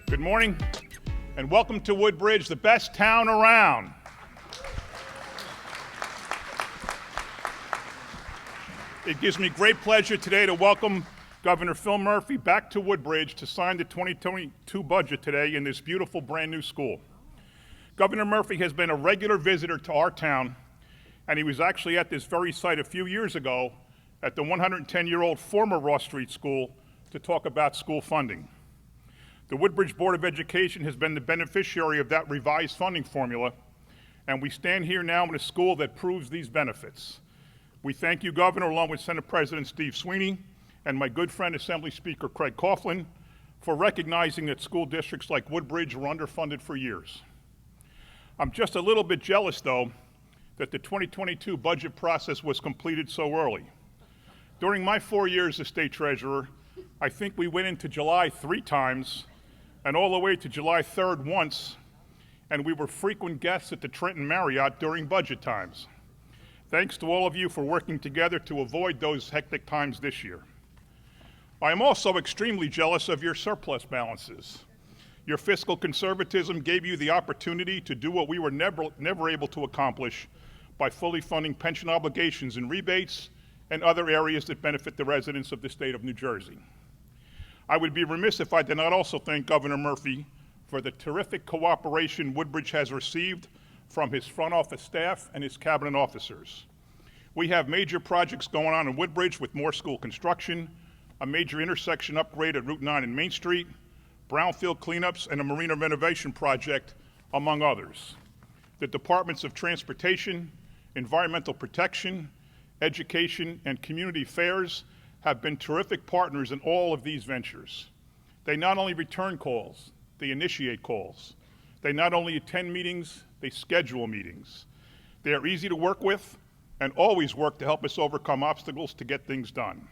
Good morning, and welcome to Woodbridge, the best town around. It gives me great pleasure today to welcome Governor Phil Murphy back to Woodbridge to sign the 2022 budget today in this beautiful brand new school. Governor Murphy has been a regular visitor to our town, and he was actually at this very site a few years ago at the 110-year-old former Ross Street School to talk about school funding. The Woodbridge Board of Education has been the beneficiary of that revised funding formula, and we stand here now in a school that proves these benefits. We thank you, Governor, along with Senate President Steve Sweeney and my good friend Assembly Speaker Craig Coughlin, for recognizing that school districts like Woodbridge were underfunded for years. I'm just a little bit jealous, though, that the 2022 budget process was completed so early. During my 4 years as state treasurer, I think we went into July 3 times and all the way to July 3rd once, and we were frequent guests at the Trenton Marriott during budget times. Thanks to all of you for working together to avoid those hectic times this year. I am also extremely jealous of your surplus balances. Your fiscal conservatism gave you the opportunity to do what we were never able to accomplish by fully funding pension obligations and rebates and other areas that benefit the residents of the state of New Jersey. I would be remiss if I did not also thank Governor Murphy for the terrific cooperation Woodbridge has received from his front office staff and his cabinet officers. We have major projects going on in Woodbridge with more school construction, a major intersection upgrade at Route 9 and Main Street, brownfield cleanups, and a marina renovation project, among others. The Departments of Transportation, Environmental Protection, Education, and Community Affairs have been terrific partners in all of these ventures. They not only return calls, they initiate calls. They not only attend meetings, they schedule meetings. They are easy to work with and always work to help us overcome obstacles to get things done.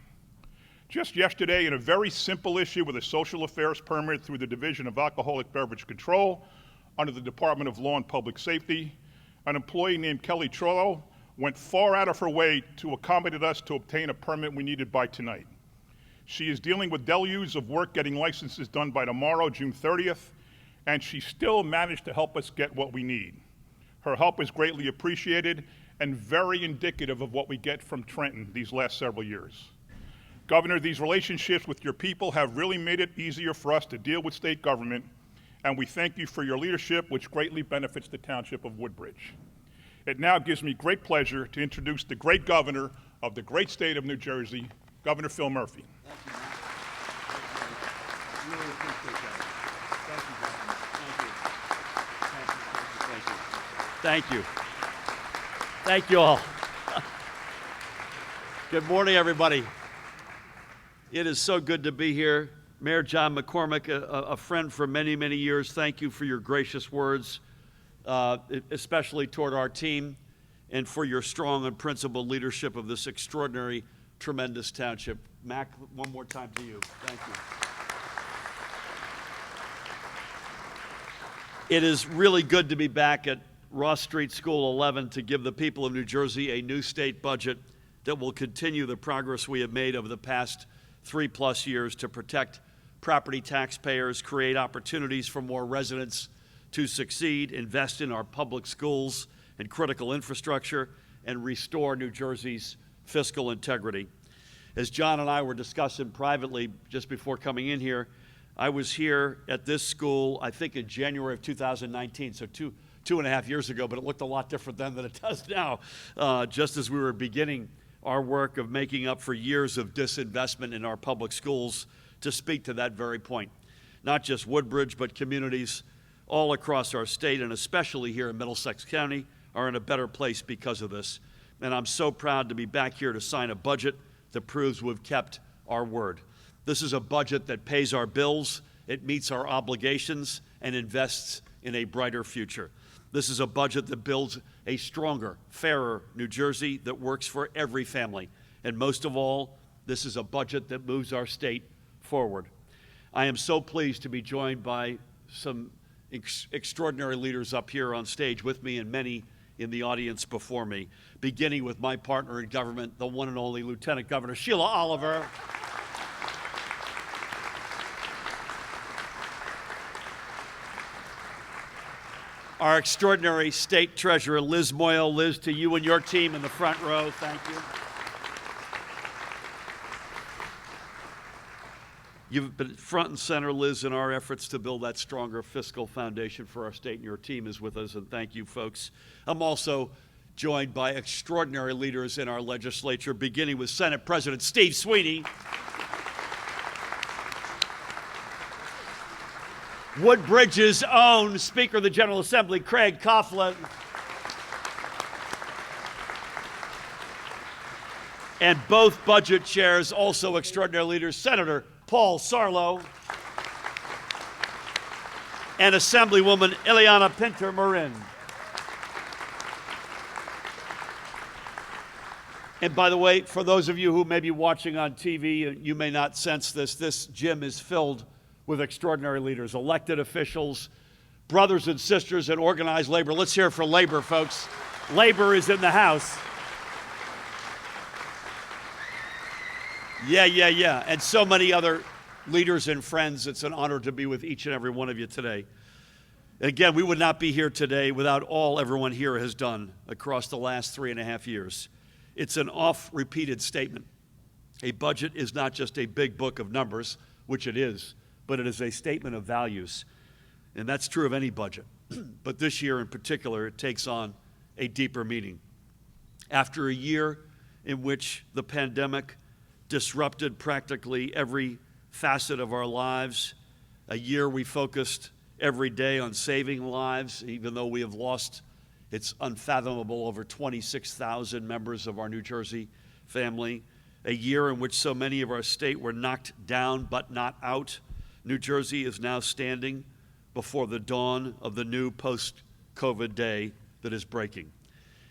Just yesterday, in a very simple issue with a social affairs permit through the Division of Alcoholic Beverage Control under the Department of Law and Public Safety, an employee named Kelly Trollo went far out of her way to accommodate us to obtain a permit we needed by tonight. She is dealing with deluge of work getting licenses done by tomorrow, June 30th, and she still managed to help us get what we need. Her help is greatly appreciated and very indicative of what we get from Trenton these last several years. Governor, these relationships with your people have really made it easier for us to deal with state government, and we thank you for your leadership, which greatly benefits the Township of Woodbridge. It now gives me great pleasure to introduce the great governor of the great state of New Jersey, Governor Phil Murphy. Thank you, Matt. Really appreciate that. Thank you, Governor. Thank you. Thank you all. Good morning, everybody. It is so good to be here. Mayor John McCormick, a friend for many, many years, thank you for your gracious words, especially toward our team, and for your strong and principled leadership of this extraordinary, tremendous township. Mac, one more time to you. Thank you. It is really good to be back at Ross Street School 11 to give the people of New Jersey a new state budget that will continue the progress we have made over the past 3+ years to protect property taxpayers, create opportunities for more residents to succeed, invest in our public schools and critical infrastructure, and restore New Jersey's fiscal integrity. As John and I were discussing privately just before coming in here, I was here at this school, I think in January of 2019, so two and a half years ago, but it looked a lot different then than it does now, just as we were beginning our work of making up for years of disinvestment in our public schools to speak to that very point. Not just Woodbridge, but communities all across our state, and especially here in Middlesex County, are in a better place because of this. And I'm so proud to be back here to sign a budget that proves we've kept our word. This is a budget that pays our bills, it meets our obligations, and invests in a brighter future. This is a budget that builds a stronger, fairer New Jersey that works for every family. And most of all, this is a budget that moves our state forward. I am so pleased to be joined by some extraordinary leaders up here on stage with me and many in the audience before me, beginning with my partner in government, the one and only Lieutenant Governor Sheila Oliver. our extraordinary State Treasurer, Liz Moyle. Liz, to you and your team in the front row, thank you. You've been front and center, Liz, in our efforts to build that stronger fiscal foundation for our state, and your team is with us, and thank you, folks. I'm also joined by extraordinary leaders in our legislature, beginning with Senate President Steve Sweeney, Woodbridge's own Speaker of the General Assembly, Craig Coughlin, and both budget chairs, also extraordinary leaders, Senator Paul Sarlo and Assemblywoman Ileana Pinter-Marin. And by the way, for those of you who may be watching on TV, you may not sense this gym is filled with extraordinary leaders, elected officials, brothers and sisters in organized labor. Let's hear it for labor, folks. Labor is in the house. Yeah. And so many other leaders and friends. It's an honor to be with each and every one of you today. And again, we would not be here today without all everyone here has done across the last 3.5 years. It's an oft-repeated statement. A budget is not just a big book of numbers, which it is, but it is a statement of values. And that's true of any budget. But this year in particular, it takes on a deeper meaning. After a year in which the pandemic disrupted practically every facet of our lives, a year we focused every day on saving lives, even though we have lost, it's unfathomable, over 26,000 members of our New Jersey family, a year in which so many of our state were knocked down but not out. New Jersey is now standing before the dawn of the new post-COVID day that is breaking.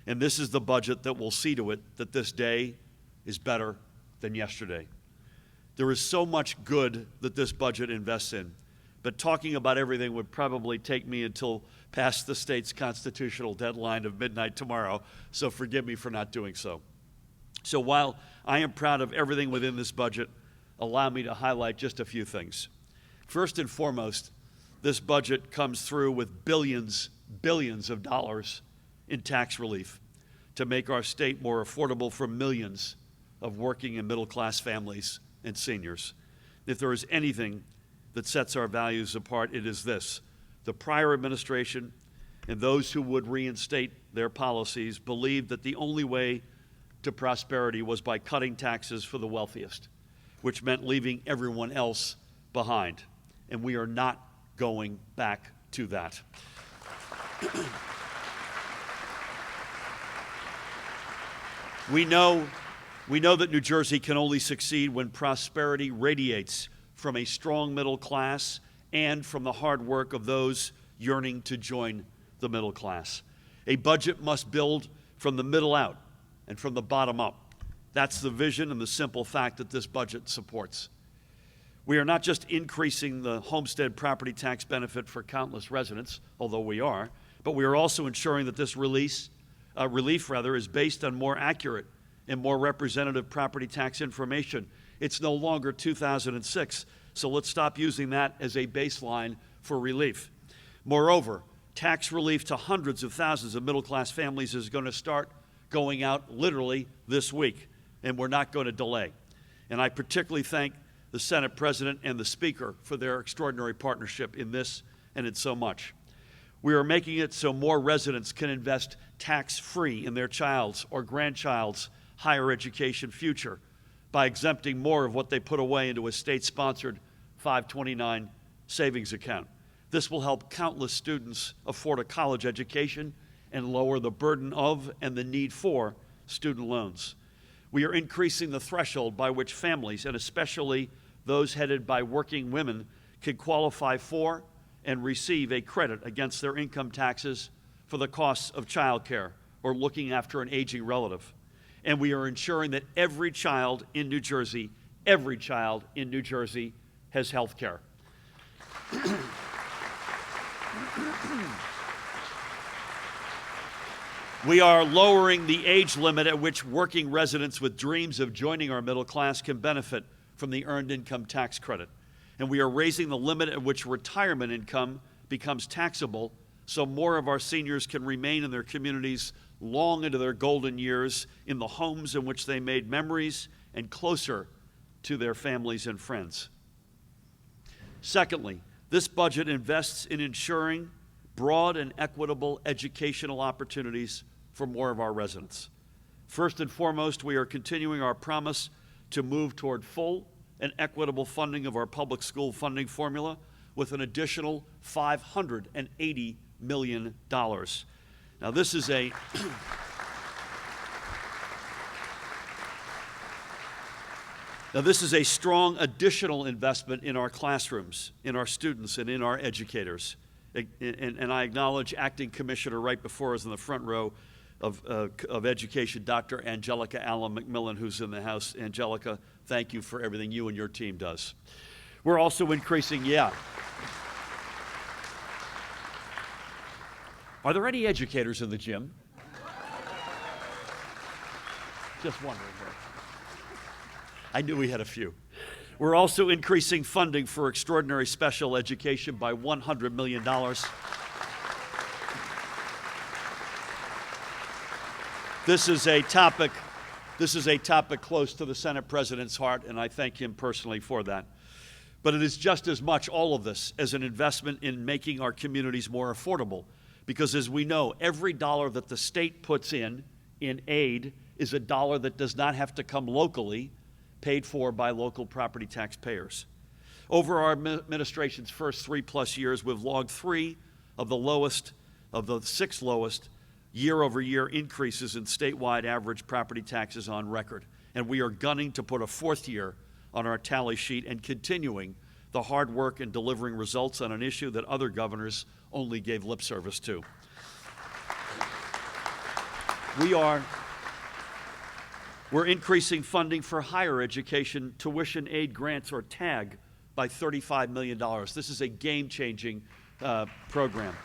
And this is the budget that will see to it that this day is better than yesterday. There is so much good that this budget invests in, but talking about everything would probably take me until past the state's constitutional deadline of midnight tomorrow, so forgive me for not doing so. So while I am proud of everything within this budget, allow me to highlight just a few things. First and foremost, this budget comes through with billions of dollars in tax relief to make our state more affordable for millions of working and middle-class families and seniors. If there is anything that sets our values apart, it is this. The prior administration and those who would reinstate their policies believed that the only way to prosperity was by cutting taxes for the wealthiest, which meant leaving everyone else behind. And we are not going back to that. We know that New Jersey can only succeed when prosperity radiates from a strong middle class and from the hard work of those yearning to join the middle class. A budget must build from the middle out and from the bottom up. That's the vision and the simple fact that this budget supports. We are not just increasing the homestead property tax benefit for countless residents, although we are, but we are also ensuring that this relief is based on more accurate and more representative property tax information. It's no longer 2006, so let's stop using that as a baseline for relief. Moreover, tax relief to hundreds of thousands of middle-class families is going to start going out literally this week, and we're not going to delay. And I particularly thank the Senate President and the Speaker for their extraordinary partnership in this and in so much. We are making it so more residents can invest tax-free in their child's or grandchild's higher education future by exempting more of what they put away into a state-sponsored 529 savings account. This will help countless students afford a college education and lower the burden of and the need for student loans. We are increasing the threshold by which families, and especially those headed by working women, can qualify for and receive a credit against their income taxes for the costs of childcare or looking after an aging relative. And we are ensuring that every child in New Jersey has health care. We are lowering the age limit at which working residents with dreams of joining our middle class can benefit from the Earned Income Tax Credit. And we are raising the limit at which retirement income becomes taxable so more of our seniors can remain in their communities long into their golden years in the homes in which they made memories and closer to their families and friends. Secondly, this budget invests in ensuring broad and equitable educational opportunities for more of our residents. First and foremost, we are continuing our promise to move toward full and equitable funding of our public school funding formula with an additional $580 million. Now, this is a strong additional investment in our classrooms, in our students, and in our educators. And I acknowledge Acting Commissioner right before us in the front row of Education, Dr. Angelica Allen McMillan, who's in the House. Angelica, thank you for everything you and your team does. We're also increasing, Are there any educators in the gym? Just wondering here. I knew we had a few. We're also increasing funding for extraordinary special education by $100 million. This is a topic close to the Senate President's heart, and I thank him personally for that. But it is just as much, all of this, as an investment in making our communities more affordable. Because as we know, every dollar that the state puts in aid is a dollar that does not have to come locally, paid for by local property taxpayers. Over our administration's first 3+ years, we've logged 3 of the 6 lowest year-over-year increases in statewide average property taxes on record. And we are gunning to put a 4th year on our tally sheet and continuing the hard work in delivering results on an issue that other governors only gave lip service to. We're increasing funding for higher education tuition aid grants, or TAG, by $35 million. This is a game-changing program.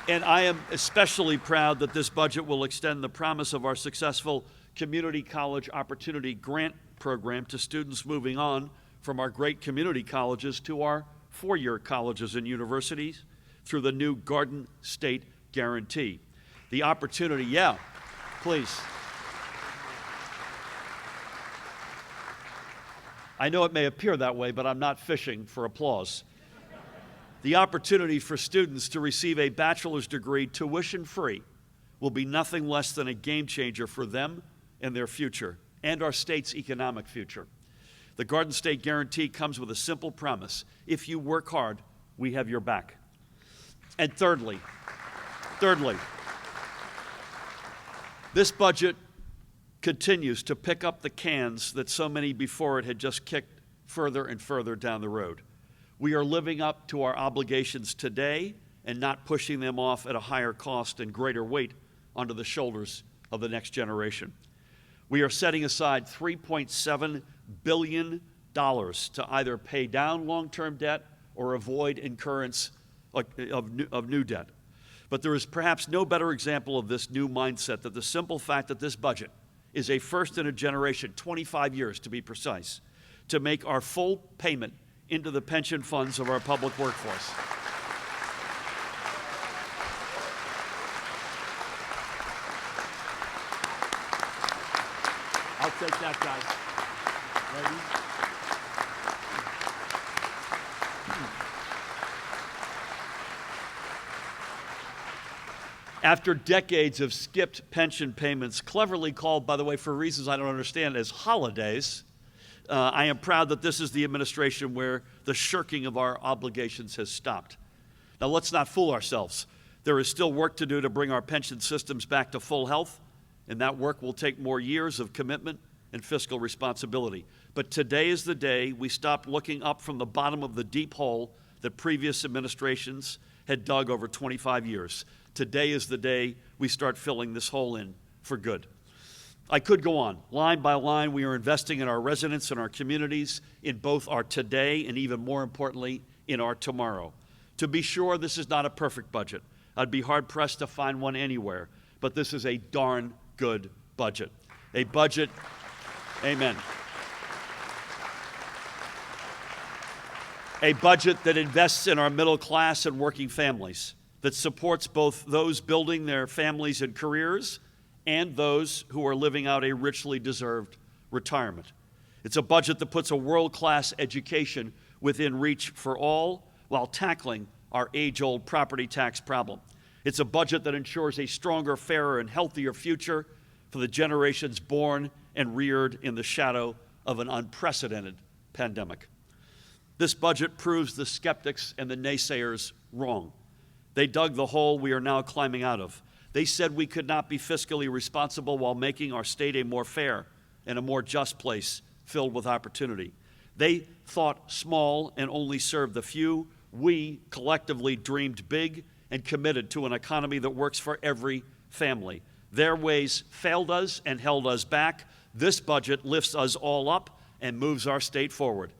And I am especially proud that this budget will extend the promise of our successful Community College Opportunity Grant program to students moving on from our great community colleges to our four-year colleges and universities through the new Garden State Guarantee. The opportunity, please. I know it may appear that way, but I'm not fishing for applause. The opportunity for students to receive a bachelor's degree tuition-free will be nothing less than a game changer for them and their future, and our state's economic future. The Garden State Guarantee comes with a simple promise: if you work hard, we have your back. And thirdly, this budget continues to pick up the cans that so many before it had just kicked further and further down the road. We are living up to our obligations today and not pushing them off at a higher cost and greater weight onto the shoulders of the next generation. We are setting aside $3.7 billion to either pay down long-term debt or avoid incurrence of new debt. But there is perhaps no better example of this new mindset than the simple fact that this budget is a first in a generation, 25 years to be precise, to make our full payment into the pension funds of our public workforce. I'll take that, guys. Ready? After decades of skipped pension payments, cleverly called, by the way, for reasons I don't understand, as holidays, I am proud that this is the administration where the shirking of our obligations has stopped. Now, let's not fool ourselves. There is still work to do to bring our pension systems back to full health, and that work will take more years of commitment and fiscal responsibility. But today is the day we stop looking up from the bottom of the deep hole that previous administrations had dug over 25 years. Today is the day we start filling this hole in for good. I could go on. Line by line, we are investing in our residents and our communities, in both our today and, even more importantly, in our tomorrow. To be sure, this is not a perfect budget. I'd be hard-pressed to find one anywhere, but this is a darn good budget. A budget, amen. A budget that invests in our middle class and working families, that supports both those building their families and careers and those who are living out a richly deserved retirement. It's a budget that puts a world-class education within reach for all while tackling our age-old property tax problem. It's a budget that ensures a stronger, fairer, and healthier future for the generations born and reared in the shadow of an unprecedented pandemic. This budget proves the skeptics and the naysayers wrong. They dug the hole we are now climbing out of. They said we could not be fiscally responsible while making our state a more fair and a more just place filled with opportunity. They thought small and only served the few. We collectively dreamed big and committed to an economy that works for every family. Their ways failed us and held us back. This budget lifts us all up and moves our state forward.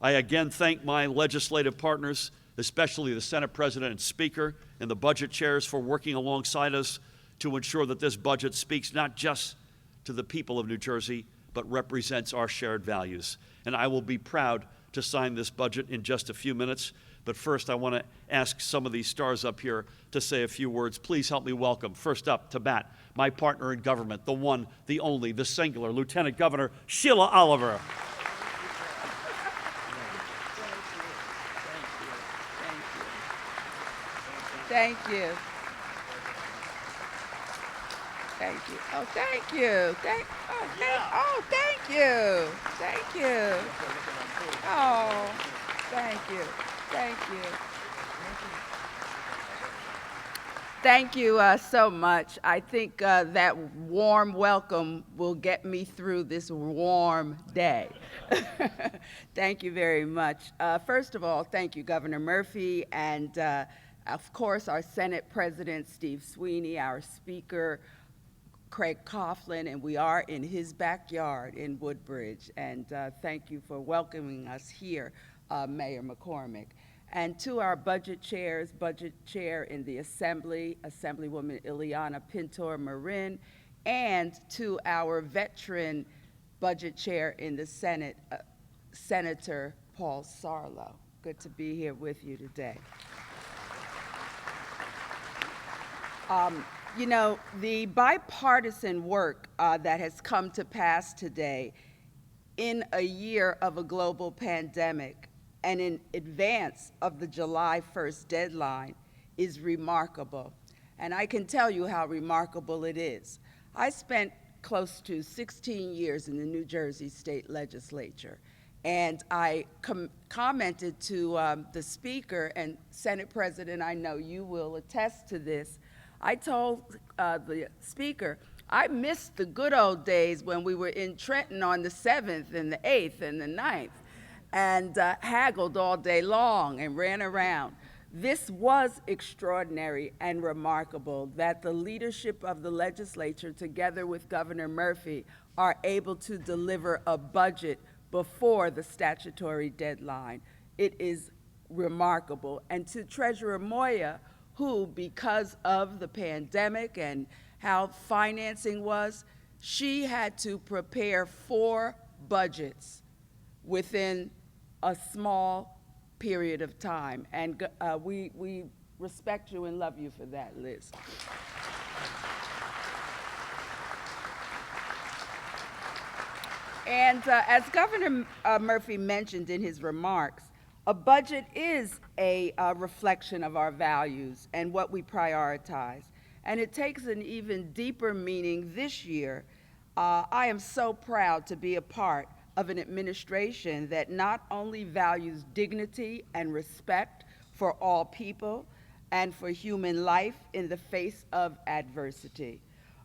I again thank my legislative partners, especially the Senate President and Speaker and the budget chairs, for working alongside us to ensure that this budget speaks not just to the people of New Jersey, but represents our shared values. And I will be proud to sign this budget in just a few minutes. But first, I want to ask some of these stars up here to say a few words. Please help me welcome, first up to bat, my partner in government, the one, the only, the singular, Lieutenant Governor Sheila Oliver. Thank you. Thank you. Oh, thank you. Thank you. Thank you. Oh, thank you. Thank you. Thank you so much. I think that warm welcome will get me through this warm day. Thank you very much. First of all, thank you, Governor Murphy, and of course, our Senate President, Steve Sweeney, our Speaker, Craig Coughlin, and we are in his backyard in Woodbridge. And thank you for welcoming us here, Mayor McCormick. And to our budget chairs, budget chair in the Assembly, Assemblywoman Ileana Pintor-Marin, and to our veteran budget chair in the Senate, Senator Paul Sarlo. Good to be here with you today. You know, the bipartisan work that has come to pass today in a year of a global pandemic and in advance of the July 1st deadline is remarkable. And I can tell you how remarkable it is. I spent close to 16 years in the New Jersey State Legislature, and I commented to the Speaker and Senate President, I know you will attest to this. I told the Speaker, I missed the good old days when we were in Trenton on the 7th and the 8th and the 9th and haggled all day long and ran around. This was extraordinary and remarkable that the leadership of the legislature, together with Governor Murphy, are able to deliver a budget before the statutory deadline. It is remarkable. And to Treasurer Moya, who, because of the pandemic and how financing was, she had to prepare 4 budgets within a small period of time. And we respect you and love you for that, Liz. And as Governor Murphy mentioned in his remarks, a budget is a reflection of our values and what we prioritize. And it takes an even deeper meaning this year. I am so proud to be a part of an administration that not only values dignity and respect for all people and for human life in the face of adversity,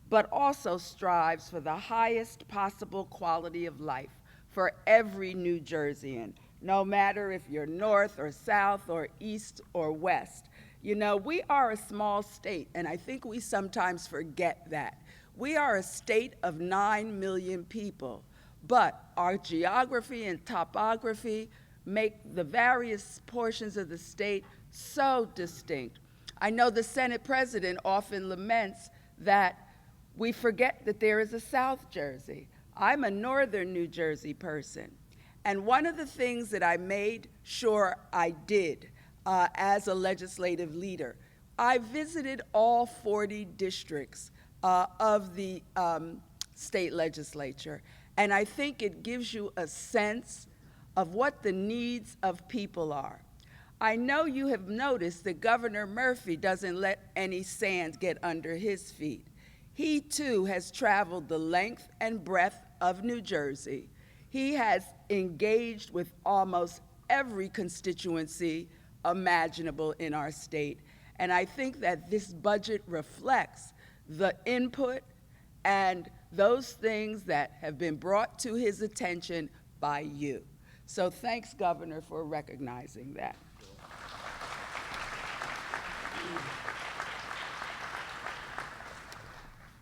but also strives for the highest possible quality of life for every New Jerseyan, no matter if you're north or south or east or west. You know, we are a small state, and I think we sometimes forget that. We are a state of 9 million people, but our geography and topography make the various portions of the state so distinct. I know the Senate President often laments that we forget that there is a South Jersey. I'm a northern New Jersey person, And one of the things that I made sure I did as a legislative leader, I visited all 40 districts of the state legislature, and I think it gives you a sense of what the needs of people are. I know you have noticed that Governor Murphy doesn't let any sand get under his feet. He too has traveled the length and breadth of New Jersey. He has engaged with almost every constituency imaginable in our state. And I think that this budget reflects the input and those things that have been brought to his attention by you. So thanks, Governor, for recognizing that.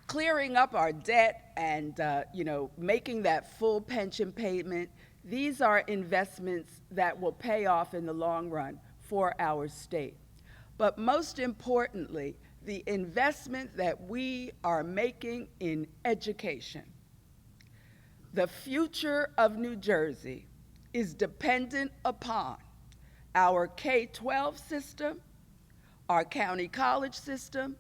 Clearing up our debt and making that full pension payment, these are investments that will pay off in the long run for our state. But most importantly, the investment that we are making in education. The future of New Jersey is dependent upon our K-12 system, our county college system,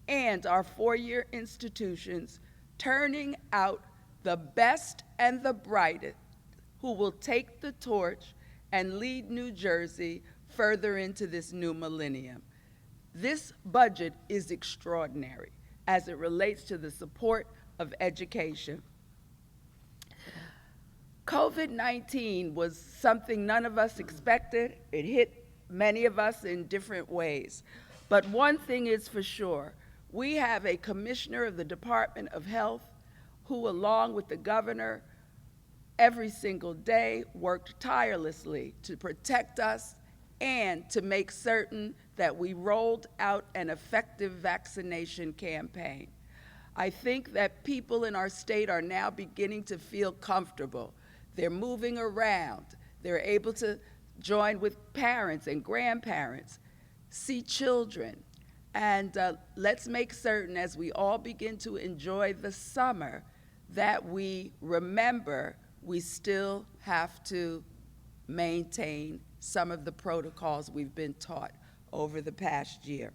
and our four-year institutions turning out the best and the brightest who will take the torch and lead New Jersey further into this new millennium. This budget is extraordinary as it relates to the support of education. COVID-19 was something none of us expected. It hit many of us in different ways. But one thing is for sure, we have a commissioner of the Department of Health who, along with the governor, every single day worked tirelessly to protect us and to make certain that we rolled out an effective vaccination campaign. I think that people in our state are now beginning to feel comfortable. They're moving around. They're able to join with parents and grandparents, see children. And let's make certain as we all begin to enjoy the summer that we remember we still have to maintain some of the protocols we've been taught over the past year.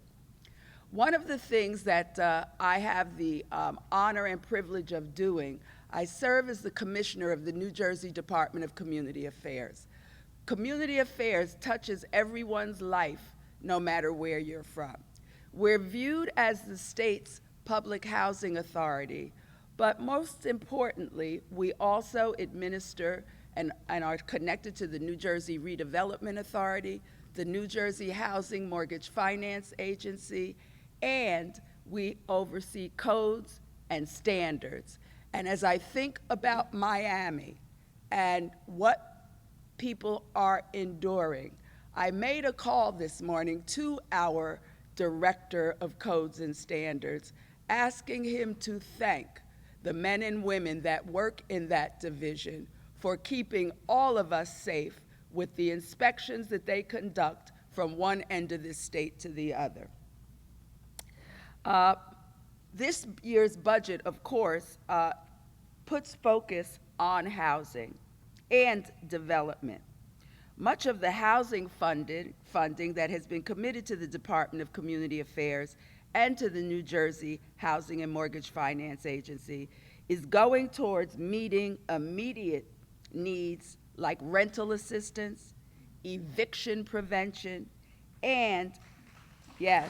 One of the things that I have the honor and privilege of doing, I serve as the commissioner of the New Jersey Department of Community Affairs. Community affairs touches everyone's life, no matter where you're from. We're viewed as the state's public housing authority, but most importantly, we also administer and are connected to the New Jersey Redevelopment Authority, the New Jersey Housing Mortgage Finance Agency, and we oversee codes and standards. And as I think about Miami and what people are enduring, I made a call this morning to our Director of Codes and Standards, asking him to thank the men and women that work in that division for keeping all of us safe with the inspections that they conduct from one end of the state to the other. This year's budget, of course, puts focus on housing and development. Much of the housing funding that has been committed to the Department of Community Affairs and to the New Jersey Housing and Mortgage Finance Agency is going towards meeting immediate needs like rental assistance, eviction prevention, and, yes,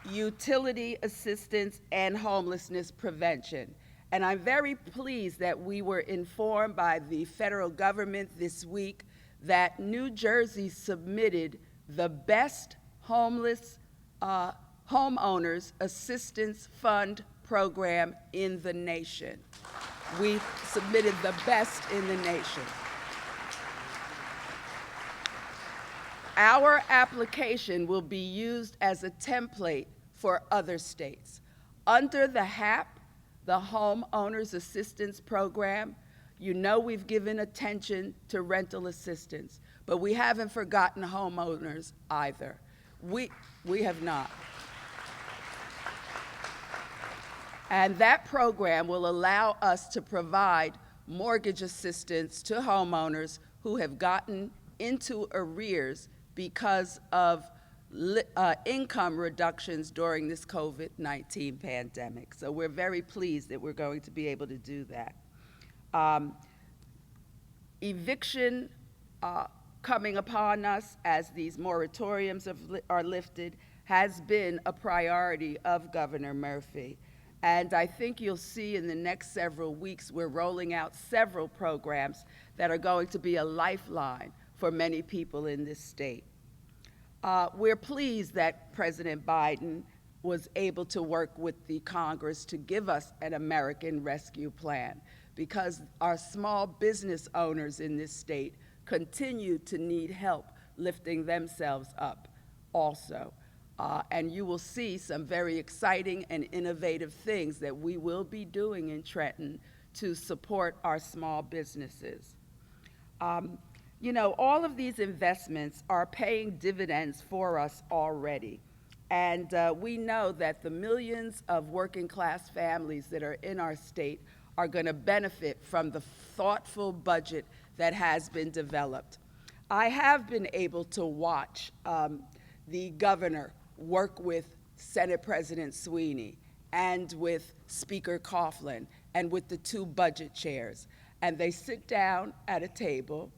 utility assistance and homelessness prevention. And I'm very pleased that we were informed by the federal government this week that New Jersey submitted the best homeless homeowners assistance fund program in the nation. We submitted the best in the nation. Our application will be used as a template for other states. Under the HAP, the Homeowners Assistance Program, you know we've given attention to rental assistance, but we haven't forgotten homeowners either. We have not. And that program will allow us to provide mortgage assistance to homeowners who have gotten into arrears because of income reductions during this COVID-19 pandemic. So we're very pleased that we're going to be able to do that. Eviction coming upon us as these moratoriums are lifted has been a priority of Governor Murphy. And I think you'll see in the next several weeks, we're rolling out several programs that are going to be a lifeline for many people in this state. We're pleased that President Biden was able to work with the Congress to give us an American Rescue Plan, because our small business owners in this state continue to need help lifting themselves up also. And you will see some very exciting and innovative things that we will be doing in Trenton to support our small businesses. You know, all of these investments are paying dividends for us already. And we know that the millions of working class families that are in our state are going to benefit from the thoughtful budget that has been developed. I have been able to watch the governor work with Senate President Sweeney and with Speaker Coughlin and with the two budget chairs. And they sit down at a table.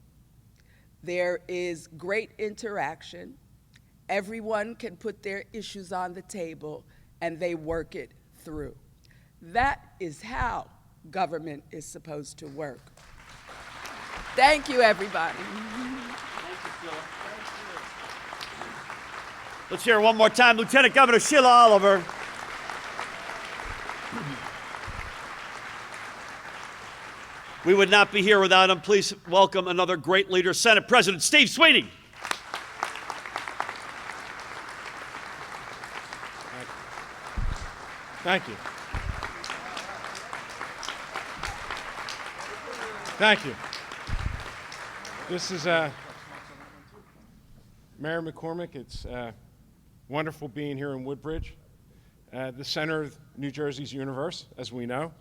There is great interaction. Everyone can put their issues on the table and they work it through. That is how government is supposed to work. Thank you, everybody. Let's hear it one more time. Lieutenant Governor Sheila Oliver. We would not be here without him. Please welcome another great leader, Senate President Steve Sweeney. Thank you. Thank you. This is Mayor McCormick. It's wonderful being here in Woodbridge, the center of New Jersey's universe, as we know.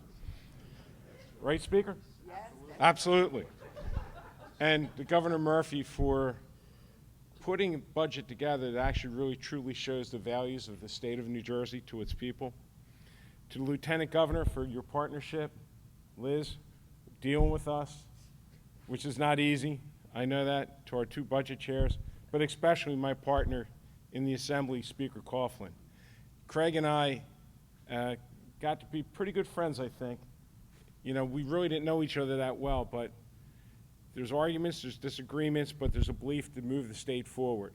Right, Speaker? Yes. Absolutely. And to Governor Murphy for putting a budget together that actually really truly shows the values of the state of New Jersey to its people. To the Lieutenant Governor for your partnership, Liz, dealing with us, which is not easy. I know that. To our two budget chairs, but especially my partner in the Assembly, Speaker Coughlin. Craig and I got to be pretty good friends, I think. You know, we really didn't know each other that well, but there's arguments, there's disagreements, but there's a belief to move the state forward.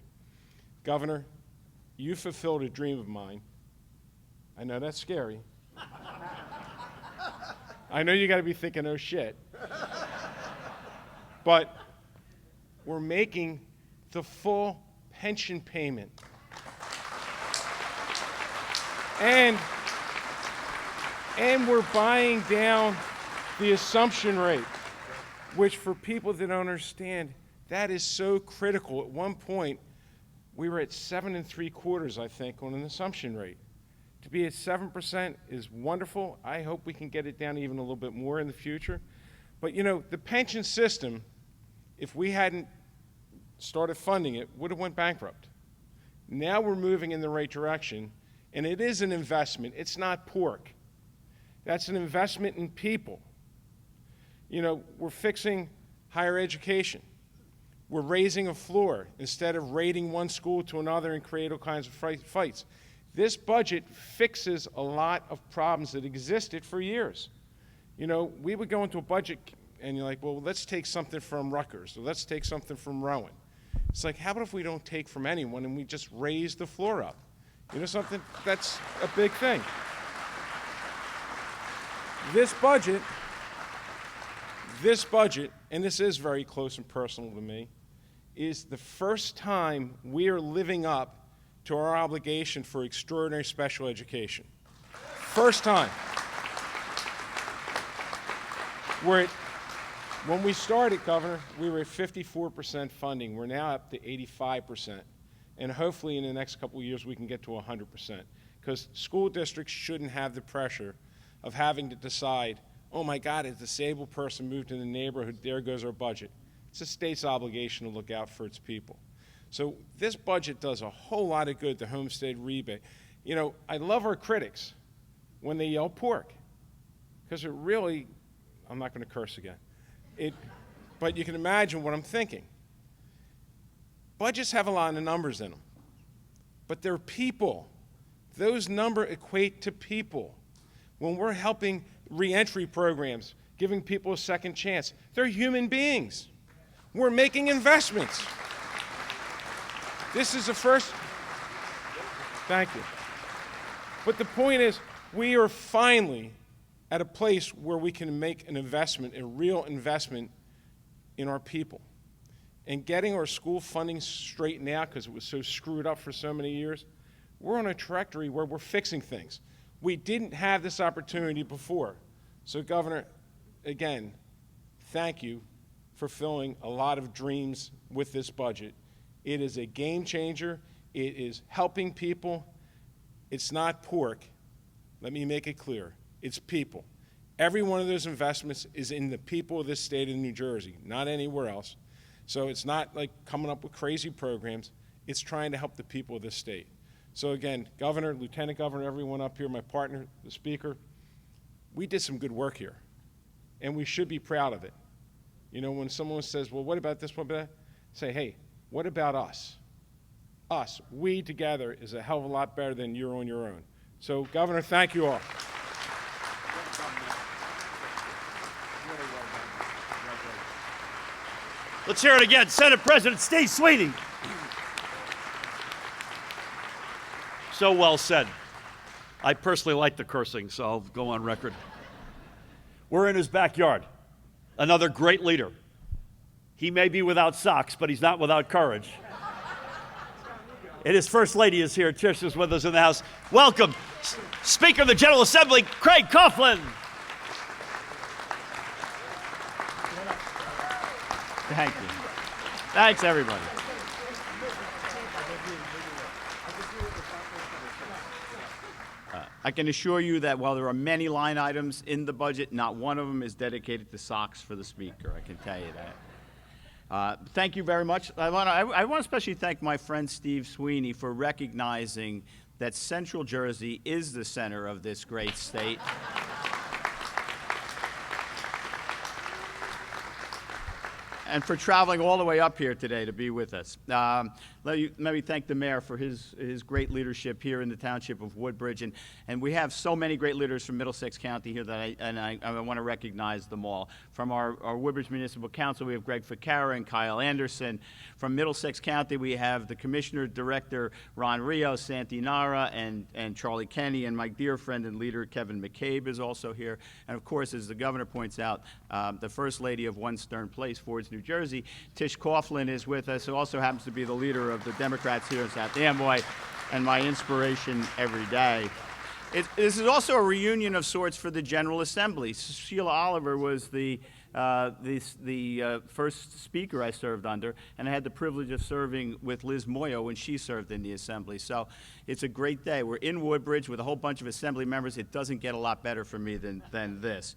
Governor, you fulfilled a dream of mine. I know that's scary. I know you got to be thinking, oh shit. But we're making the full pension payment. And we're buying down the assumption rate, which for people that don't understand, that is so critical. At one point, we were at 7 3/4, I think, on an assumption rate. To be at 7% is wonderful. I hope we can get it down even a little bit more in the future. But you know, the pension system, if we hadn't started funding it, would have went bankrupt. Now we're moving in the right direction, and it is an investment. It's not pork. That's an investment in people. You know, we're fixing higher education. We're raising a floor instead of raiding one school to another and create all kinds of fights. This budget fixes a lot of problems that existed for years. You know, we would go into a budget and you're like, well, let's take something from Rutgers, or let's take something from Rowan. It's like, how about if we don't take from anyone and we just raise the floor up? You know something? That's a big thing. This budget, and this is very close and personal to me, is the first time we are living up to our obligation for extraordinary special education. First time. When we started, Governor, we were at 54% funding. We're now up to 85%. And hopefully in the next couple of years we can get to 100%. Because school districts shouldn't have the pressure of having to decide, oh my God, a disabled person moved in the neighborhood, there goes our budget. It's the state's obligation to look out for its people. So this budget does a whole lot of good, the homestead rebate. You know, I love our critics when they yell pork, because it really, I'm not going to curse again. But you can imagine what I'm thinking. Budgets have a lot of numbers in them, but they're people. Those numbers equate to people. When we're helping reentry programs, giving people a second chance, they're human beings. We're making investments. This is the first. Thank you. But the point is, we are finally at a place where we can make an investment, a real investment in our people. And getting our school funding straightened out, because it was so screwed up for so many years, we're on a trajectory where we're fixing things. We didn't have this opportunity before. So, Governor, again, thank you for filling a lot of dreams with this budget. It is a game changer. It is helping people. It's not pork. Let me make it clear. It's people. Every one of those investments is in the people of this state of New Jersey, not anywhere else. So it's not like coming up with crazy programs. It's trying to help the people of this state. So again, Governor, Lieutenant Governor, everyone up here, my partner, the Speaker, we did some good work here, and we should be proud of it. You know, when someone says, well, what about this, what about that? Say, hey, what about us? Us, we together is a hell of a lot better than you're on your own. So, Governor, thank you all. Let's hear it again. Senate President Steve Sweeney. So well said. I personally like the cursing, so I'll go on record. We're in his backyard. Another great leader. He may be without socks, but he's not without courage. And his First Lady is here. Trish is with us in the House. Welcome, Speaker of the General Assembly, Craig Coughlin. Thank you. Thanks, everybody. I can assure you that while there are many line items in the budget, not one of them is dedicated to socks for the Speaker. I can tell you that. Thank you very much. I want to especially thank my friend Steve Sweeney for recognizing that Central Jersey is the center of this great state. And for traveling all the way up here today to be with us. Let me thank the mayor for his great leadership here in the township of Woodbridge. And we have so many great leaders from Middlesex County here that I want to recognize them all. From our Woodbridge Municipal Council, we have Greg Ficara and Kyle Anderson. From Middlesex County, we have the Commissioner Director Ron Rios, Santi Nara, and Charlie Kenny, and my dear friend and leader Kevin McCabe is also here. And of course, as the governor points out, the First Lady of One Stern Place, Fords, New Jersey, Tish Coughlin is with us, who also happens to be the leader of the Democrats here in South Amboy, and my inspiration every day. This is also a reunion of sorts for the General Assembly. Sheila Oliver was the first speaker I served under, and I had the privilege of serving with Liz Moyo when she served in the Assembly. So it's a great day. We're in Woodbridge with a whole bunch of Assembly members. It doesn't get a lot better for me than this.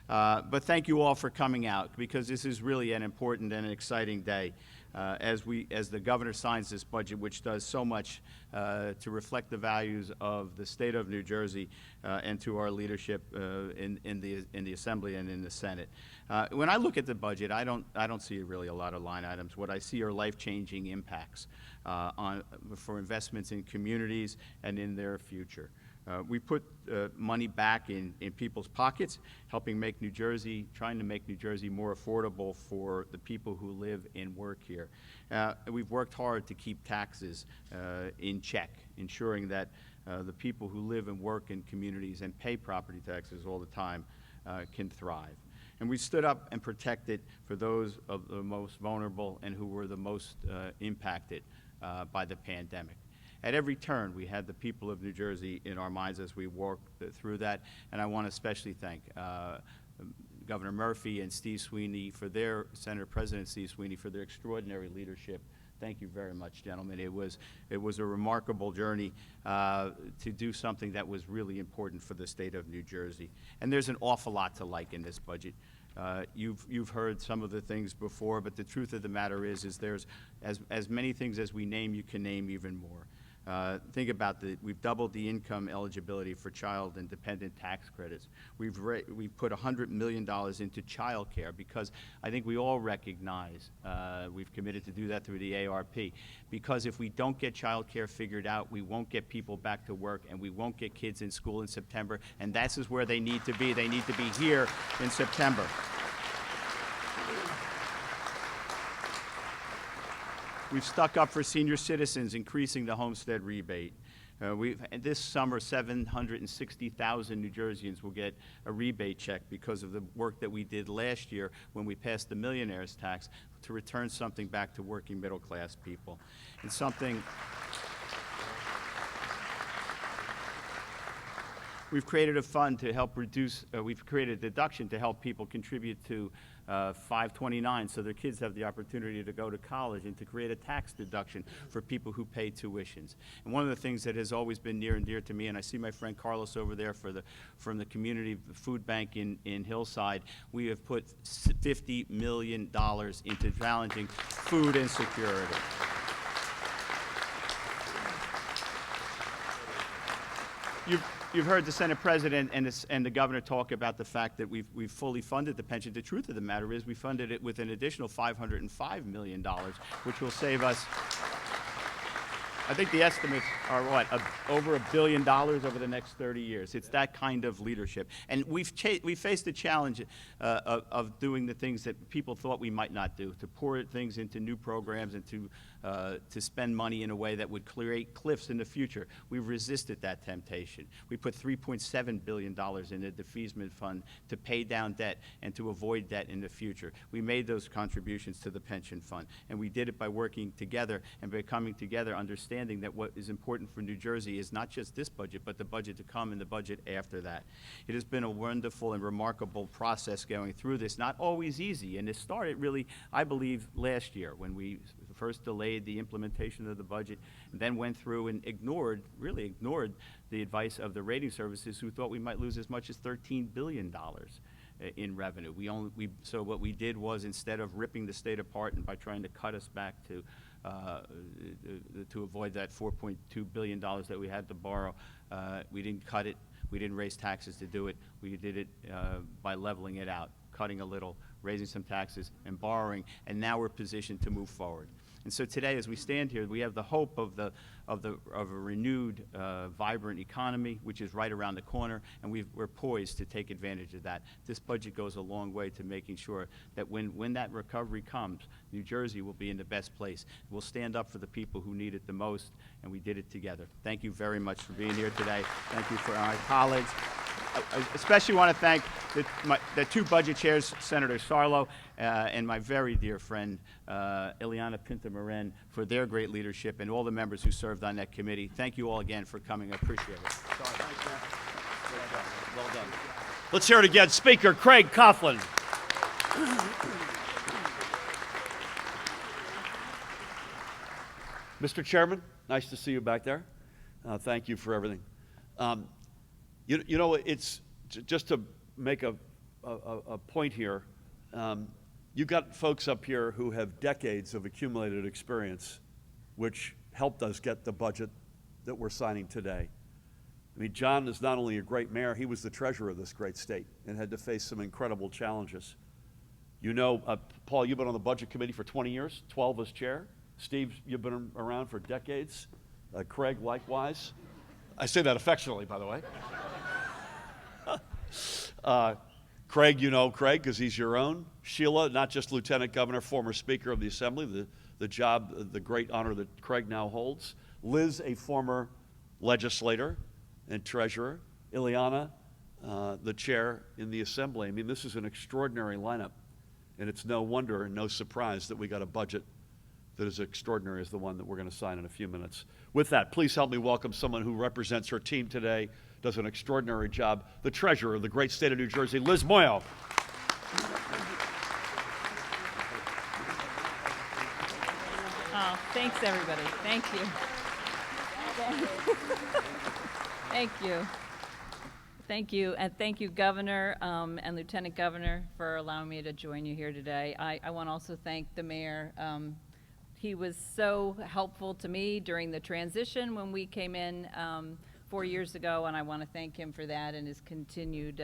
But thank you all for coming out, because this is really an important and an exciting day as the governor signs this budget, which does so much to reflect the values of the state of New Jersey and to our leadership in the Assembly and in the Senate. When I look at the budget, I don't see really a lot of line items. What I see are life-changing impacts for investments in communities and in their future. We put money back in people's pockets, trying to make New Jersey more affordable for the people who live and work here. We've worked hard to keep taxes in check, ensuring that the people who live and work in communities and pay property taxes all the time can thrive. And we stood up and protected for those of the most vulnerable and who were the most impacted by the pandemic. At every turn, we had the people of New Jersey in our minds as we walked through that, and I want to especially thank Governor Murphy and Steve Sweeney President Steve Sweeney for their extraordinary leadership Thank you very much, gentlemen. It was a remarkable journey to do something that was really important for the state of New Jersey. And there's an awful lot to like in this budget. You've heard some of the things before, but the truth of the matter is there's as many things as we name, you can name even more. Think about we've doubled the income eligibility for child and dependent tax credits. We've put $100 million into child care because I think we all recognize we've committed to do that through the ARP. Because if we don't get child care figured out, we won't get people back to work and we won't get kids in school in September, and that's is where they need to be. They need to be here in September. We've stuck up for senior citizens, increasing the homestead rebate. And this summer, 760,000 New Jerseyans will get a rebate check because of the work that we did last year when we passed the millionaire's tax to return something back to working middle-class people. And something we've created a fund to help reduce, we've created a deduction to help people contribute to 529 so their kids have the opportunity to go to college, and to create a tax deduction for people who pay tuitions. And one of the things that has always been near and dear to me, and I see my friend Carlos over there from the community food bank in Hillside, we have put $50 million into challenging food insecurity. You've heard the Senate President and the Governor talk about the fact that we've fully funded the pension. The truth of the matter is we funded it with an additional $505 million, which will save us, I think the estimates are what, over $1 billion over the next 30 years. It's that kind of leadership. And we faced the challenge of doing the things that people thought we might not do, to pour things into new programs and to spend money in a way that would create cliffs in the future. We've resisted that temptation. We put $3.7 billion in the defeasance fund to pay down debt and to avoid debt in the future. We made those contributions to the pension fund, and we did it by working together and by coming together, understanding that what is important for New Jersey is not just this budget, but the budget to come and the budget after that. It has been a wonderful and remarkable process going through this, not always easy, and it started really, I believe, last year when we first delayed the implementation of the budget, and then went through and really ignored the advice of the rating services, who thought we might lose as much as $13 billion in revenue. So what we did was, instead of ripping the state apart and by trying to cut us back to avoid that $4.2 billion that we had to borrow, we didn't cut it. We didn't raise taxes to do it. We did it by leveling it out, cutting a little, raising some taxes, and borrowing, and now we're positioned to move forward. And so today, as we stand here, we have the hope of a renewed, vibrant economy, which is right around the corner, and we're poised to take advantage of that. This budget goes a long way to making sure that when that recovery comes, New Jersey will be in the best place. We'll stand up for the people who need it the most, and we did it together. Thank you very much for being here today. Thank you for my colleagues. I especially want to thank the two budget chairs, Senator Sarlo and my very dear friend Ileana Pinto-Moran, for their great leadership, and all the members who served on that committee. Thank you all again for coming. I appreciate it. Well done. Let's hear it again. Speaker Craig Coughlin. Mr. Chairman, nice to see you back there. Thank you for everything. You know, it's just to make a point here. You got folks up here who have decades of accumulated experience, which helped us get the budget that we're signing today. I mean, John is not only a great mayor, he was the treasurer of this great state and had to face some incredible challenges. You know, Paul, you've been on the budget committee for 20 years, 12 as chair. Steve, you've been around for decades. Craig, likewise. I say that affectionately, by the way. Craig, you know Craig, because he's your own. Sheila, not just Lieutenant Governor, former Speaker of the Assembly, the job, the great honor that Craig now holds. Liz, a former legislator and treasurer. Ileana, the chair in the Assembly. I mean, this is an extraordinary lineup, and it's no wonder and no surprise that we got a budget that is extraordinary as the one that we're going to sign in a few minutes. With that, please help me welcome someone who represents her team today, does an extraordinary job, the treasurer of the great state of New Jersey, Liz Moyo. Oh, Thanks, everybody. Thank you. Thank you. Thank you, and thank you, Governor and Lieutenant Governor, for allowing me to join you here today. I want to also thank the mayor. He was so helpful to me during the transition when we came in 4 years ago, and I want to thank him for that and his continued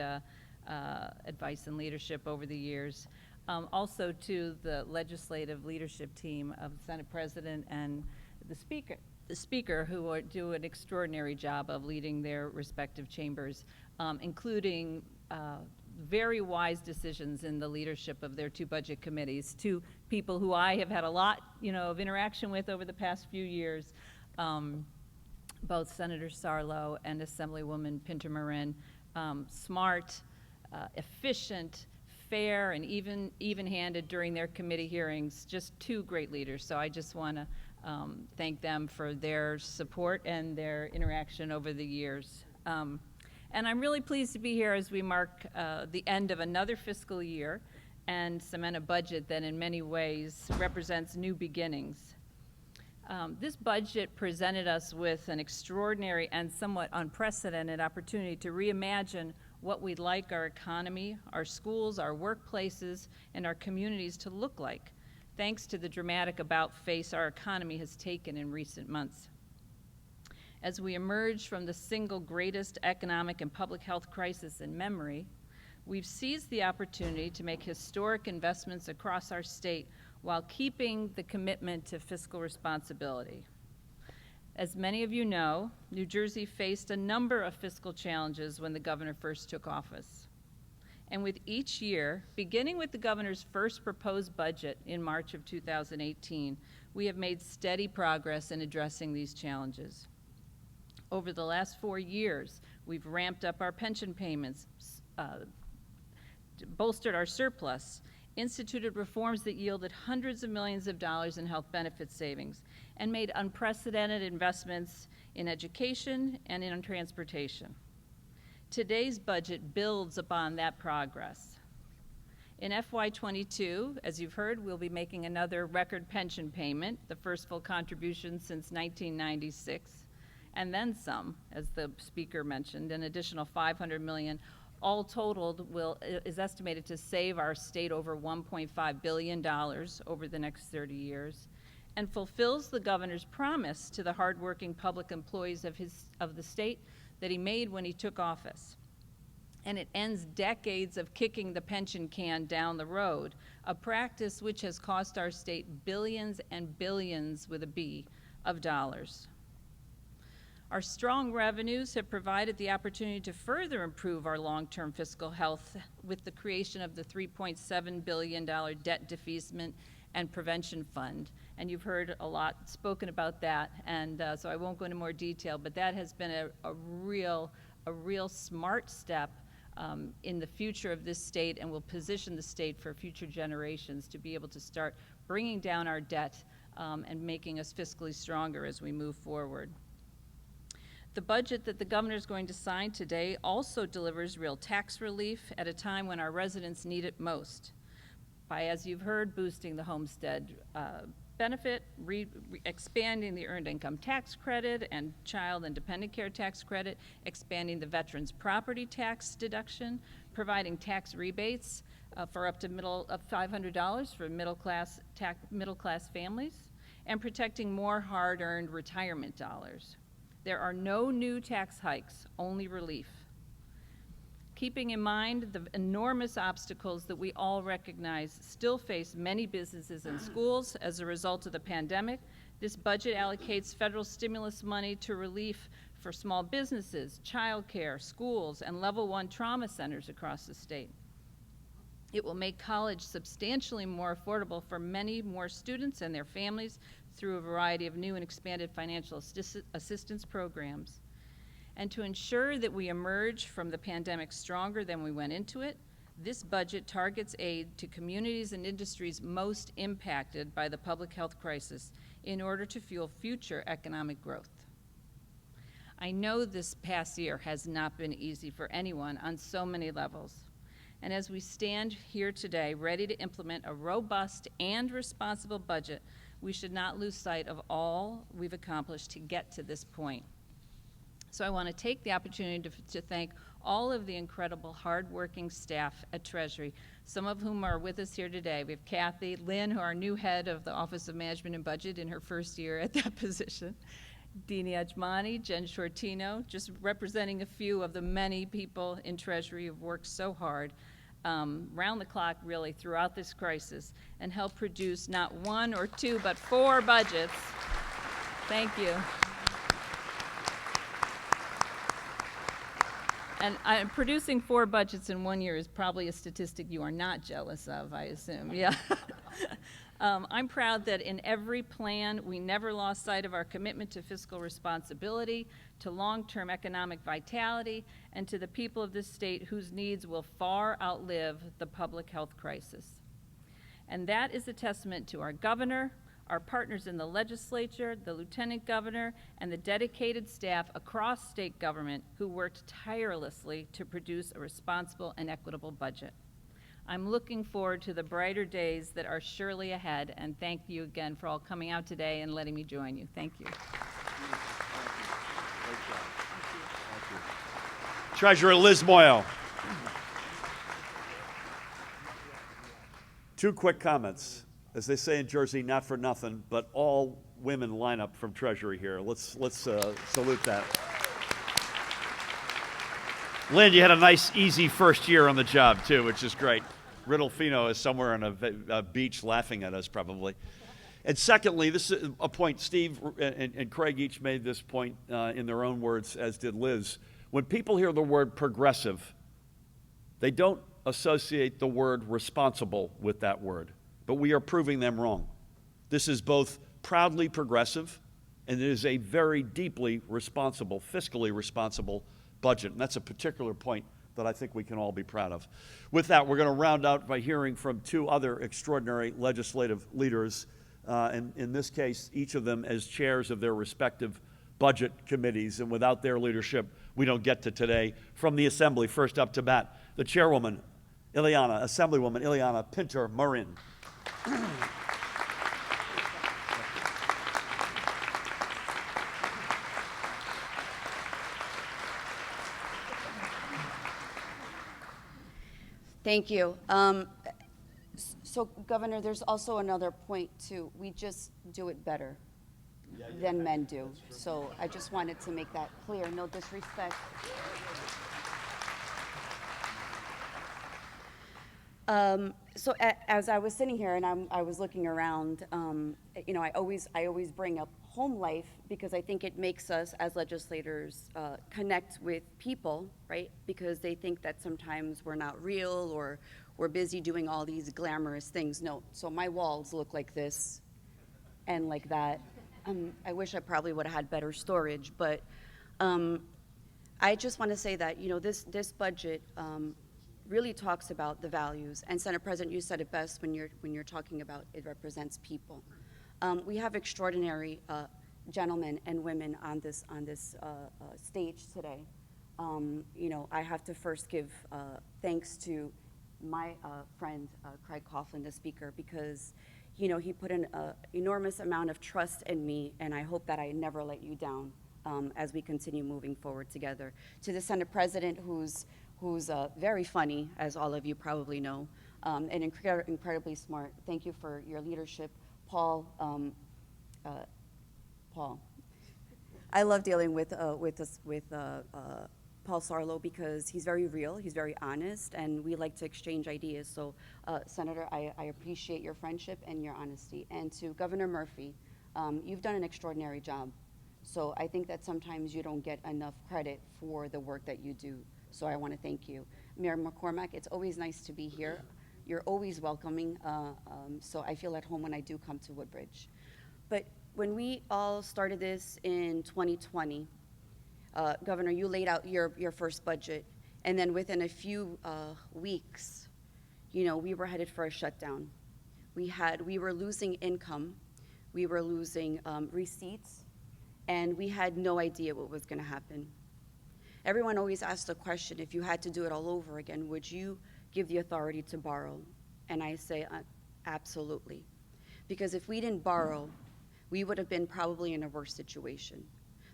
advice and leadership over the years. Also to the legislative leadership team of the Senate President and the Speaker who do an extraordinary job of leading their respective chambers, including very wise decisions in the leadership of their two budget committees, two people who I have had a lot, of interaction with over the past few years, both Senator Sarlo and Assemblywoman Pinter-Morin. Smart, efficient, fair, and even-handed during their committee hearings. Just two great leaders. So I just want to thank them for their support and their interaction over the years. And I'm really pleased to be here as we mark the end of another fiscal year and cement a budget that in many ways represents new beginnings. This budget presented us with an extraordinary and somewhat unprecedented opportunity to reimagine what we'd like our economy, our schools, our workplaces, and our communities to look like, thanks to the dramatic about-face our economy has taken in recent months. As we emerge from the single greatest economic and public health crisis in memory, we've seized the opportunity to make historic investments across our state while keeping the commitment to fiscal responsibility. As many of you know, New Jersey faced a number of fiscal challenges when the governor first took office. And with each year, beginning with the governor's first proposed budget in March of 2018, we have made steady progress in addressing these challenges. Over the last 4 years, we've ramped up our pension payments, bolstered our surplus, instituted reforms that yielded hundreds of millions of dollars in health benefit savings, and made unprecedented investments in education and in transportation. Today's budget builds upon that progress. In FY22, as you've heard, we'll be making another record pension payment, the first full contribution since 1996, and then some, as the speaker mentioned, an additional $500 million. All totaled is estimated to save our state over $1.5 billion over the next 30 years, and fulfills the governor's promise to the hardworking public employees of the state that he made when he took office. And it ends decades of kicking the pension can down the road, a practice which has cost our state billions and billions with a B of dollars. Our strong revenues have provided the opportunity to further improve our long-term fiscal health with the creation of the $3.7 billion debt defeasance and prevention fund. And you've heard a lot spoken about that, and so I won't go into more detail, but that has been a real smart step in the future of this state, and will position the state for future generations to be able to start bringing down our debt and making us fiscally stronger as we move forward. The budget that the governor is going to sign today also delivers real tax relief at a time when our residents need it most by, as you've heard, boosting the homestead benefit, expanding the earned income tax credit and child and dependent care tax credit, expanding the veterans property tax deduction, providing tax rebates for up to $500 for middle class families, and protecting more hard-earned retirement dollars. There are no new tax hikes, only relief. Keeping in mind the enormous obstacles that we all recognize still face many businesses and schools as a result of the pandemic, this budget allocates federal stimulus money to relief for small businesses, childcare, schools, and level 1 trauma centers across the state. It will make college substantially more affordable for many more students and their families through a variety of new and expanded financial assistance programs. And to ensure that we emerge from the pandemic stronger than we went into it, this budget targets aid to communities and industries most impacted by the public health crisis in order to fuel future economic growth. I know this past year has not been easy for anyone on so many levels. And as we stand here today, ready to implement a robust and responsible budget, We should not lose sight of all we've accomplished to get to this point. So I want to take the opportunity to thank all of the incredible hardworking staff at Treasury, some of whom are with us here today. We have Kathy Lynn, who are our new head of the Office of Management and Budget in her first year at that position. Dini Ajmani, Jen Shortino, just representing a few of the many people in Treasury who've worked so hard round the clock really throughout this crisis and helped produce not one or two but 4 budgets. Thank you. And producing 4 budgets in 1 year is probably a statistic you are not jealous of, I assume. Yeah. I'm proud that in every plan, we never lost sight of our commitment to fiscal responsibility, to long-term economic vitality, and to the people of this state whose needs will far outlive the public health crisis. And that is a testament to our governor, our partners in the legislature, the lieutenant governor, and the dedicated staff across state government who worked tirelessly to produce a responsible and equitable budget. I'm looking forward to the brighter days that are surely ahead, and thank you again for all coming out today and letting me join you. Thank you. Treasurer Liz Moyo. 2 quick comments. As they say in Jersey, not for nothing, but all women line up from Treasury here. Let's salute that. Lynn, you had a nice, easy first year on the job, too, which is great. Riddlefino is somewhere on a beach laughing at us, probably. And secondly, this is a point Steve and Craig each made this point in their own words, as did Liz. When people hear the word progressive, they don't associate the word responsible with that word. But we are proving them wrong. This is both proudly progressive, and it is a very deeply responsible, fiscally responsible budget. And that's a particular point that I think we can all be proud of. With that, we're going to round out by hearing from 2 other extraordinary legislative leaders, and in this case, each of them as chairs of their respective budget committees. And without their leadership, we don't get to today. From the Assembly, first up to bat, the chairwoman, Assemblywoman Ileana Pinter-Marin. Thank you. So, Governor, there's also another point, too. We just do it better than men do. So I just wanted to make that clear. No disrespect. So as I was sitting here and I was looking around, you know, I always bring up home life because I think it makes us as legislators connect with people, right? Because they think that sometimes we're not real or we're busy doing all these glamorous things. No, so my walls look like this and like that. I wish I probably would have had better storage, but I just want to say that, you know, this budget really talks about the values. And Senate President, you said it best when you're talking about it represents people. We have extraordinary gentlemen and women on this stage today. You know, I have to first give thanks to my friend Craig Coughlin, the Speaker, because you know he put an enormous amount of trust in me, and I hope that I never let you down as we continue moving forward together. To the Senate President, who's very funny, as all of you probably know, and incredibly smart. Thank you for your leadership. Paul, I love dealing with Paul Sarlo because he's very real, he's very honest, and we like to exchange ideas. So, Senator, I appreciate your friendship and your honesty. And to Governor Murphy, you've done an extraordinary job. So I think that sometimes you don't get enough credit for the work that you do. So I want to thank you. Mayor McCormack, it's always nice to be here. You're always welcoming, so I feel at home when I do come to Woodbridge. But when we all started this in 2020, Governor, you laid out your first budget, and then within a few weeks, you know, we were headed for a shutdown. We were losing income, we were losing receipts, and we had no idea what was going to happen. Everyone always asks the question, if you had to do it all over again, would you give the authority to borrow? And I say, absolutely. Because if we didn't borrow, we would have been probably in a worse situation.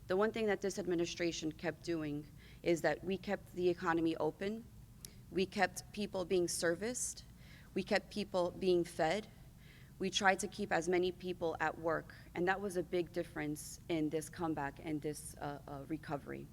The one thing that this administration kept doing is that we kept the economy open, we kept people being serviced, we kept people being fed, we tried to keep as many people at work, and that was a big difference in this comeback and this recovery.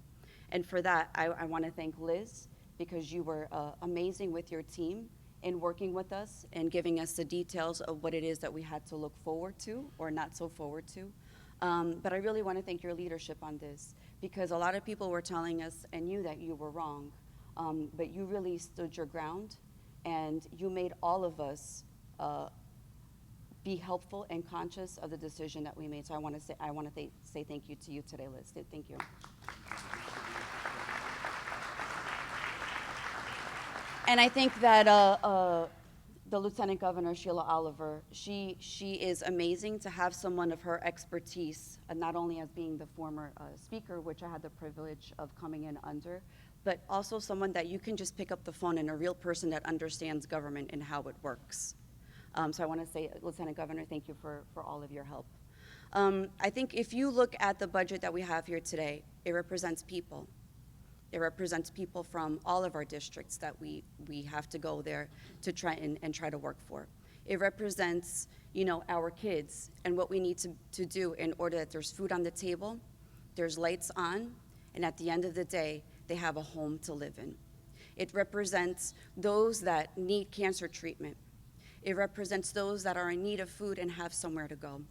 And for that, I want to thank Liz, because you were amazing with your team in working with us and giving us the details of what it is that we had to look forward to or not so forward to. But I really want to thank your leadership on this, because a lot of people were telling us and knew that you were wrong, but you really stood your ground, and you made all of us be helpful and conscious of the decision that we made. So I want to say thank you to you today, Liz. Thank you. And I think that the Lieutenant Governor, Sheila Oliver, she is amazing to have someone of her expertise, not only as being the former speaker, which I had the privilege of coming in under, but also someone that you can just pick up the phone and a real person that understands government and how it works. So I want to say, Lieutenant Governor, thank you for all of your help. I think if you look at the budget that we have here today, it represents people. It represents people from all of our districts that we have to go there to try and try to work for. It represents, our kids and what we need to do in order that there's food on the table, there's lights on, and at the end of the day, they have a home to live in. It represents those that need cancer treatment. It represents those that are in need of food and have somewhere to go.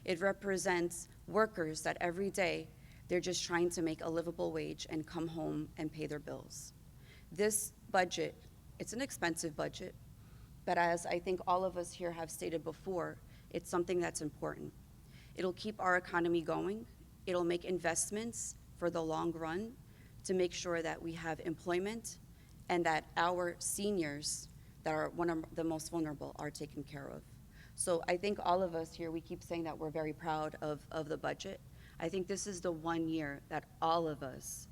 It represents workers that every day they're just trying to make a livable wage and come home and pay their bills. This budget, it's an expensive budget, but as I think all of us here have stated before, it's something that's important. It'll keep our economy going. It'll make investments for the long run to make sure that we have employment and that our seniors that are one of the most vulnerable are taken care of. So I think all of us here, we keep saying that we're very proud of the budget. I think this is the one year that all of us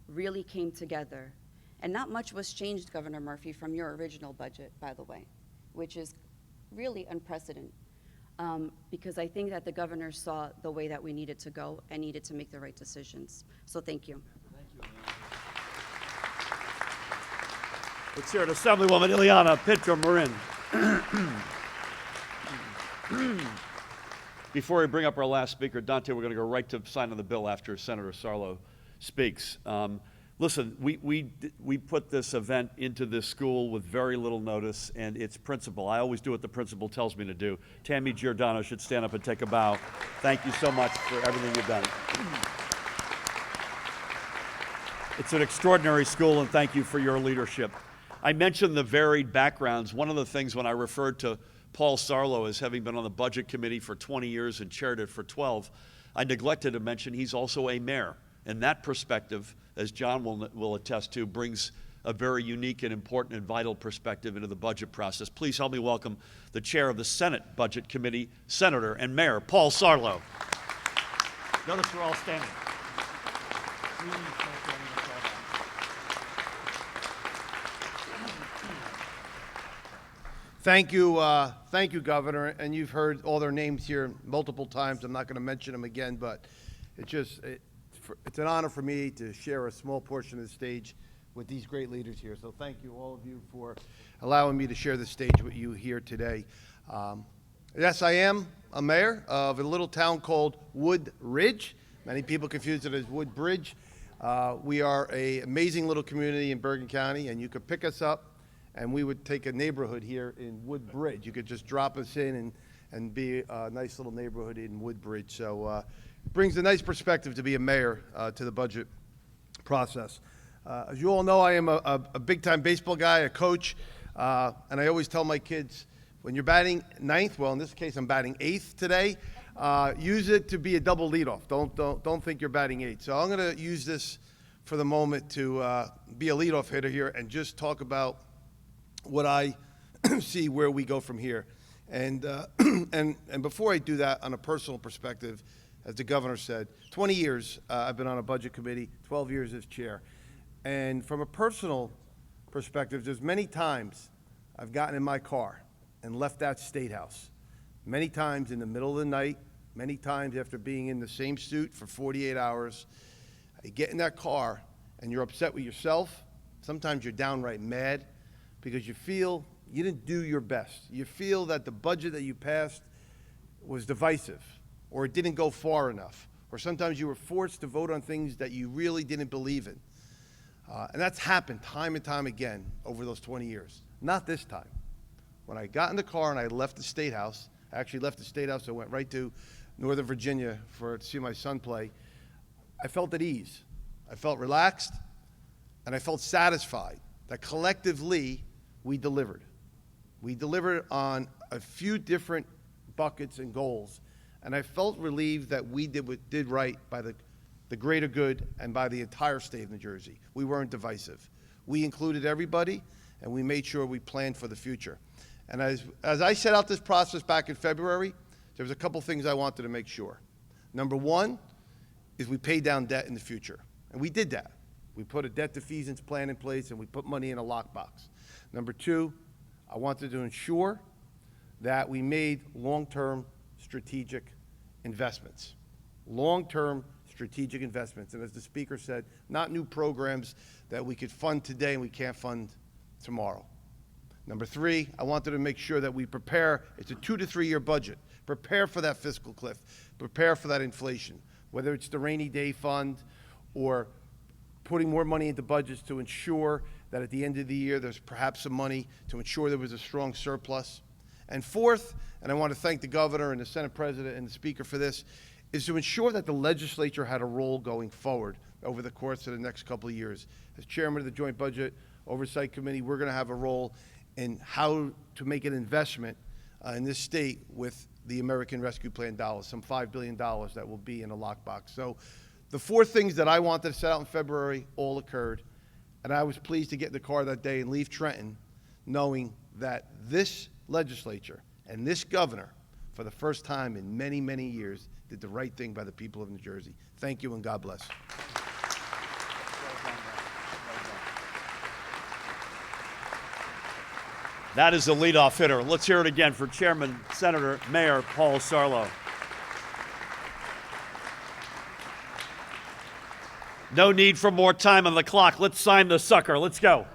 really came together. And not much was changed, Governor Murphy, from your original budget, by the way, which is really unprecedented. Because I think that the governor saw the way that we needed to go and needed to make the right decisions. So thank you. Let's hear it, Assemblywoman Ileana Pinto-Marin. Before we bring up our last speaker, Dante, we're going to go right to sign on the bill after Senator Sarlo speaks. Listen, we put this event into this school with very little notice, and its principal, I always do what the principal tells me to do. Tammy Giordano should stand up and take a bow. Thank you so much for everything you've done. It's an extraordinary school, and thank you for your leadership. I mentioned the varied backgrounds. One of the things when I referred to Paul Sarlo as having been on the Budget Committee for 20 years and chaired it for 12, I neglected to mention he's also a mayor. And that perspective, as John will attest to, brings a very unique and important and vital perspective into the budget process. Please help me welcome the chair of the Senate Budget Committee, Senator and Mayor Paul Sarlo. Notice we're all standing. Thank you, Governor. And you've heard all their names here multiple times. I'm not going to mention them again, but it's an honor for me to share a small portion of the stage with these great leaders here. So thank you, all of you, for allowing me to share the stage with you here today. Yes, I am a mayor of a little town called Woodridge. Many people confuse it as Woodbridge. We are an amazing little community in Bergen County, and you could pick us up and we would take a neighborhood here in Woodbridge. You could just drop us in and be a nice little neighborhood in Woodbridge. So it brings a nice perspective to be a mayor to the budget process. As you all know, I am a big-time baseball guy, a coach, and I always tell my kids, when you're batting ninth, well, in this case, I'm batting eighth today, use it to be a double leadoff. Don't think you're batting eighth. So I'm going to use this for the moment to be a leadoff hitter here and just talk about what I see where we go from here. And before I do that, on a personal perspective, as the governor said, 20 years I've been on a budget committee, 12 years as chair. And from a personal perspective, there's many times I've gotten in my car and left that State House many times in the middle of the night, many times after being in the same suit for 48 hours. You get in that car and you're upset with yourself. Sometimes you're downright mad because you feel you didn't do your best. You feel that the budget that you passed was divisive, or it didn't go far enough, or sometimes you were forced to vote on things that you really didn't believe in. And that's happened time and time again over those 20 years. Not this time. When I got in the car and I left the State House, I actually left the State House, I went right to Northern Virginia to see my son play, I felt at ease. I felt relaxed, and I felt satisfied that collectively we delivered. We delivered on a few different buckets and goals, and I felt relieved that we did right by the greater good and by the entire state of New Jersey. We weren't divisive. We included everybody, and we made sure we planned for the future. And as I set out this process back in February, there was a couple things I wanted to make sure. Number one is we paid down debt in the future, and we did that. We put a debt defeasance plan in place, and we put money in a lockbox. Number two, I wanted to ensure that we made long-term strategic investments. Long-term strategic investments. And as the speaker said, not new programs that we could fund today and we can't fund tomorrow. Number three, I wanted to make sure that we prepare, it's a 2 to 3 year budget, prepare for that fiscal cliff, prepare for that inflation, whether it's the rainy day fund or putting more money into budgets to ensure that at the end of the year there's perhaps some money to ensure there was a strong surplus. And fourth, and I want to thank the governor and the Senate president and the speaker for this, is to ensure that the legislature had a role going forward over the course of the next couple of years. As chairman of the Joint Budget Oversight Committee, we're going to have a role in how to make an investment in this state with the American Rescue Plan dollars, some $5 billion that will be in a lockbox. So the four things that I wanted to set out in February all occurred, and I was pleased to get in the car that day and leave Trenton knowing that this legislature and this governor, for the first time in many, many years, did the right thing by the people of New Jersey. Thank you and God bless. That is the leadoff hitter. Let's hear it again for Chairman, Senator, Mayor Paul Sarlo. No need for more time on the clock. Let's sign the sucker. Let's go.